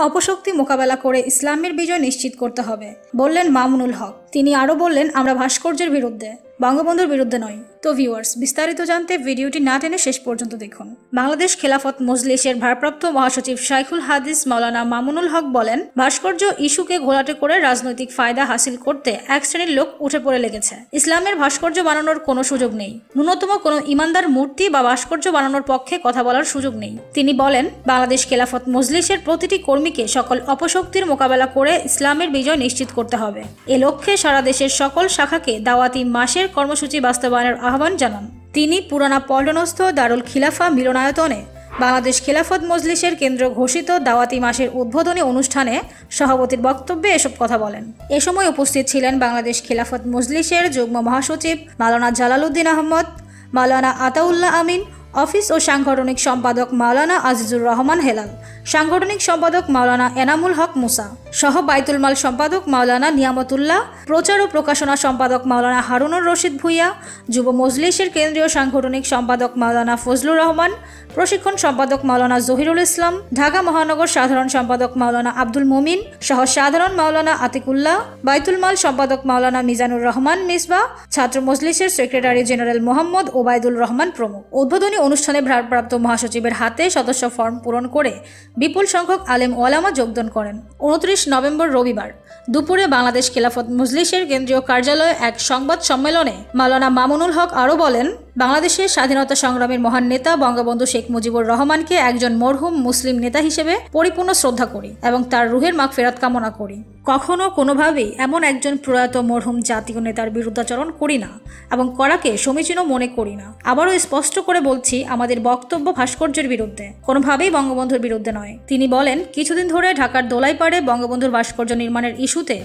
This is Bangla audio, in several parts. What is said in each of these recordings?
অপশক্তি মোকাবেলা করে ইসলামের বিজয় নিশ্চিত করতে হবে বললেন মামুনুল হক। তিনি আরও বললেন, আমরা ভাস্কর্যের বিরুদ্ধে, বঙ্গবন্ধুর বিরুদ্ধে নয়। তো ভিউয়ার্স, বিস্তারিত জানতে ভিডিওটি না টেনে শেষ পর্যন্ত দেখুন। বাংলাদেশ খেলাফত মজলিসের ভারপ্রাপ্ত মহাসচিব শাইখুল হাদিস মাওলানা মামুনুল হক বলেন, ভাস্কর্য ইস্যুকে ঘোলাটে করে রাজনৈতিক ফায়দা হাসিল করতে এক শ্রেণীর লোক উঠে পড়ে লেগেছে। ইসলামের ভাস্কর্য বানানোর কোনো সুযোগ নেই, ন্যূনতম কোনো ইমানদার মূর্তি বা ভাস্কর্য বানানোর পক্ষে কথা বলার সুযোগ নেই। তিনি বলেন, বাংলাদেশ খেলাফত মজলিসের প্রতিটি কর্মীকে সকল অপশক্তির মোকাবেলা করে ইসলামের বিজয় নিশ্চিত করতে হবে। এ লক্ষ্যে সারা দেশের সকল শাখাকে দাওয়াতি মাসের কর্মসূচি বাস্তবায়নের আহ্বান জানান। তিনি পুরানা পল্টনস্থ দারুল খিলাফা মিলনায়তনে বাংলাদেশ খেলাফত মজলিসের কেন্দ্র ঘোষিত দাওয়াতি মাসের উদ্বোধনী অনুষ্ঠানে সভাপতির বক্তব্যে এসব কথা বলেন। এ সময় উপস্থিত ছিলেন বাংলাদেশ খেলাফত মজলিসের যুগ্ম মহাসচিব মাওলানা জালালউদ্দিন আহমদ, মাওলানা আতাউল্লাহ আমিন, অফিস ও সাংগঠনিক সম্পাদক মাওলানা আজিজুর রহমান হেলাল, সাংগঠনিক সম্পাদক মাওলানা এনামুল হক মুসা সহ বাইতুল মাল সম্পাদক মাওলানা নিয়ামতুল্লাহ, প্রচার ও প্রকাশনা সম্পাদক মাওলানা হারুনুর রশিদ ভুইয়া, যুব মজলিসের কেন্দ্রীয় সাংগঠনিক সম্পাদক মাওলানা ফজলুর রহমান, প্রশিক্ষণ সম্পাদক মাওলানা জহিরুল ইসলাম, ঢাকা মহানগর সাধারণ সম্পাদক মাওলানা আব্দুল মুমিন সহ সাধারণ মাওলানা আতিকুল্লাহ, বাইতুল মাল সম্পাদক মাওলানা মিজানুর রহমান মিসবা, ছাত্র মজলিসের সেক্রেটারি জেনারেল মোহাম্মদ ওবায়দুল রহমান প্রমুখ। উদ্বোধনী অনুষ্ঠানে ভারপ্রাপ্ত মহাসচিবের হাতে সদস্য ফর্ম পূরণ করে বিপুল সংখ্যক আলেম ওলামা যোগদান করেন। 29 নভেম্বর রবিবার দুপুরে বাংলাদেশ খেলাফত মজলিসের কেন্দ্রীয় কার্যালয়ে এক সংবাদ সম্মেলনে মাওলানা মামুনুল হক আরও বলেন, বাংলাদেশের স্বাধীনতা সংগ্রামের মহান নেতা বঙ্গবন্ধু শেখ মুজিবুর রহমানকে একজন মরহুম মুসলিম নেতা হিসেবে পরিপূর্ণ শ্রদ্ধা করি এবং তার রুহের মাগফিরাত কামনা করি। কখনো কোনোভাবেই এমন একজন প্রয়াত মরহুম জাতীয় নেতার বিরুদ্ধাচরণ করি না এবং করাকে সমীচীন মনে করি না। আবারও স্পষ্ট করে বলছি, আমাদের বক্তব্য ভাস্কর্যের বিরুদ্ধে, কোনোভাবেই বঙ্গবন্ধুর বিরুদ্ধে নয়। তিনি বলেন, কিছুদিন ধরে ঢাকার দোলাইপাড়ে বঙ্গবন্ধুর ভাস্কর্য নির্মাণের ইস্যুতে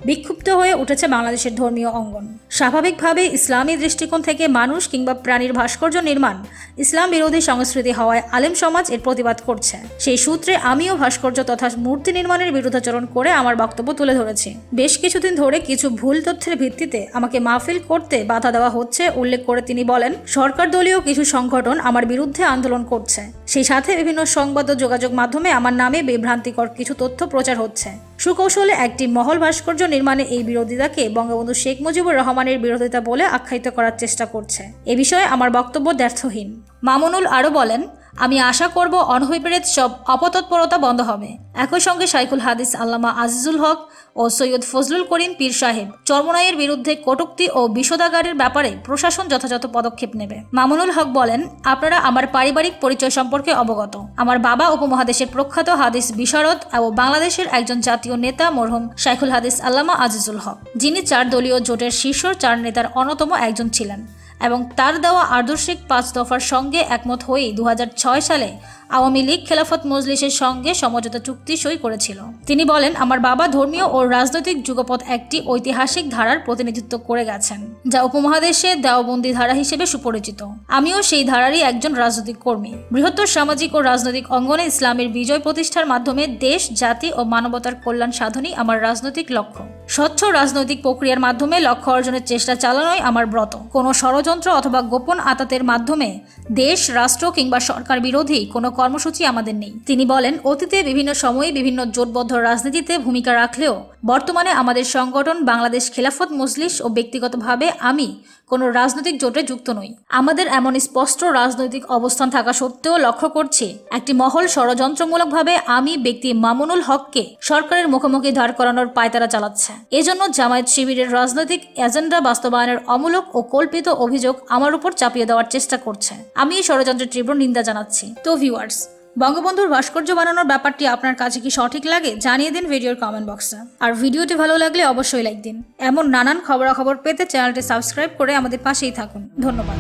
বিক্ষুব্ধ হয়ে উঠেছে বাংলাদেশের ধর্মীয় অঙ্গন। স্বাভাবিকভাবে ইসলামী দৃষ্টিকোণ থেকে মানুষ কিংবা প্রাণীর ভাস্কর্য নির্মাণ ইসলাম বিরোধী সংস্কৃতি হওয়ায় আলেম সমাজ এর প্রতিবাদ করছে। সেই সূত্রে আমিও ভাস্কর্য তথা মূর্তি নির্মাণের বিরুদ্ধাচরণ করে আমার বক্তব্য তুলে ধরেছি। বেশ কিছুদিন ধরে কিছু ভুল তথ্যের ভিত্তিতে আমাকে মাহফিল করতে বাধা দেওয়া হচ্ছে উল্লেখ করে তিনি বলেন, সরকার দলীয় কিছু সংগঠন আমার বিরুদ্ধে আন্দোলন করছে, সেই সাথে বিভিন্ন সংবাদ ও যোগাযোগ মাধ্যমে আমার নামে বিভ্রান্তিকর কিছু তথ্য প্রচার হচ্ছে। সুকৌশলে একটি মহল ভাস্কর্য নির্মাণে এই বিরোধিতাকে বঙ্গবন্ধু শেখ মুজিবুর রহমানের বিরোধিতা বলে আখ্যায়িত করার চেষ্টা করছে। এ বিষয়ে আমার বক্তব্য দ্ব্যর্থহীন। মামুনুল আরও বলেন, আমি আশা করব অনভিপ্রেত সব অপতৎপরতা বন্ধ হবে। একই সঙ্গে শাইখুল হাদিস আল্লামা আজিজুল হক ও সৈয়দ ফজলুল করিম পীর সাহেব চরমনাইয়ের বিরুদ্ধে কটূক্তি ও বিষোদাগারের ব্যাপারে প্রশাসন যথাযথ পদক্ষেপ নেবে। মামুনুল হক বলেন, আপনারা আমার পারিবারিক পরিচয় সম্পর্কে অবগত। আমার বাবা উপমহাদেশের প্রখ্যাত হাদিস বিশারদ ও বাংলাদেশের একজন জাতীয় নেতা মরহুম শাইখুল হাদিস আল্লামা আজিজুল হক, যিনি 4 দলীয় জোটের শীর্ষ 4 নেতার অন্যতম একজন ছিলেন এবং তার দেওয়া আদর্শিক 5 দফার সঙ্গে একমত হয়েই 2006 সালে আওয়ামী লীগ খেলাফত মজলিসের সঙ্গে সমঝোতা চুক্তি সই করেছিল। তিনি বলেন, আমার বাবা ধর্মীয় ও রাজনৈতিক যুগপৎ একটি ঐতিহাসিক ধারার প্রতিনিধিত্ব করে গেছেন, যা উপমহাদেশে দেওবন্দি ধারা হিসেবে সুপরিচিত। আমিও সেই ধারারই একজন রাজনৈতিক কর্মী। বৃহত্তর সামাজিক ও রাজনৈতিক অঙ্গনে ইসলামের বিজয় প্রতিষ্ঠার মাধ্যমে দেশ, জাতি ও মানবতার কল্যাণ সাধনই আমার রাজনৈতিক লক্ষ্য। স্বচ্ছ রাজনৈতিক প্রক্রিয়ার মাধ্যমে লক্ষ্য অর্জনের চেষ্টা চালানোই আমার ব্রত। কোনো ষড়যন্ত্র অথবা গোপন আতাতের মাধ্যমে দেশ, রাষ্ট্র কিংবা সরকার বিরোধী কোনো কর্মসূচি আমাদের নেই। তিনি বলেন, অতীতে বিভিন্ন সময়ে বিভিন্ন জোটবদ্ধ রাজনীতিতে ভূমিকা রাখলেও বর্তমানে আমাদের সংগঠন বাংলাদেশ খেলাফত মজলিস ও ব্যক্তিগতভাবে আমি কোনো রাজনৈতিক জোটে যুক্ত নই। আমাদের এমন স্পষ্ট রাজনৈতিক অবস্থান থাকা সত্ত্বেও লক্ষ্য করছি একটি মহল ষড়যন্ত্রমূলকভাবে আমি ব্যক্তি মামুনুল হককে সরকারের মুখোমুখি দাঁড় করানোর পায়তারা চালাচ্ছে। এজন্য জামায়াত শিবিরের রাজনৈতিক এজেন্ডা বাস্তবায়নের অমূলক ও কল্পিত অভিযোগ আমার উপর চাপিয়ে দেওয়ার চেষ্টা করছে। আমি এই ষড়যন্ত্রের তীব্র নিন্দা জানাচ্ছি। তো ভিউয়ার্স, বঙ্গবন্ধুর ভাস্কর্য বানানোর ব্যাপারটি আপনার কাছে কি সঠিক লাগে জানিয়ে দিন ভিডিওর কমেন্ট বক্সে। আর ভিডিওটি ভালো লাগলে অবশ্যই লাইক দিন। এমন নানান খবরাখবর পেতে চ্যানেলটি সাবস্ক্রাইব করে আমাদের পাশেই থাকুন। ধন্যবাদ।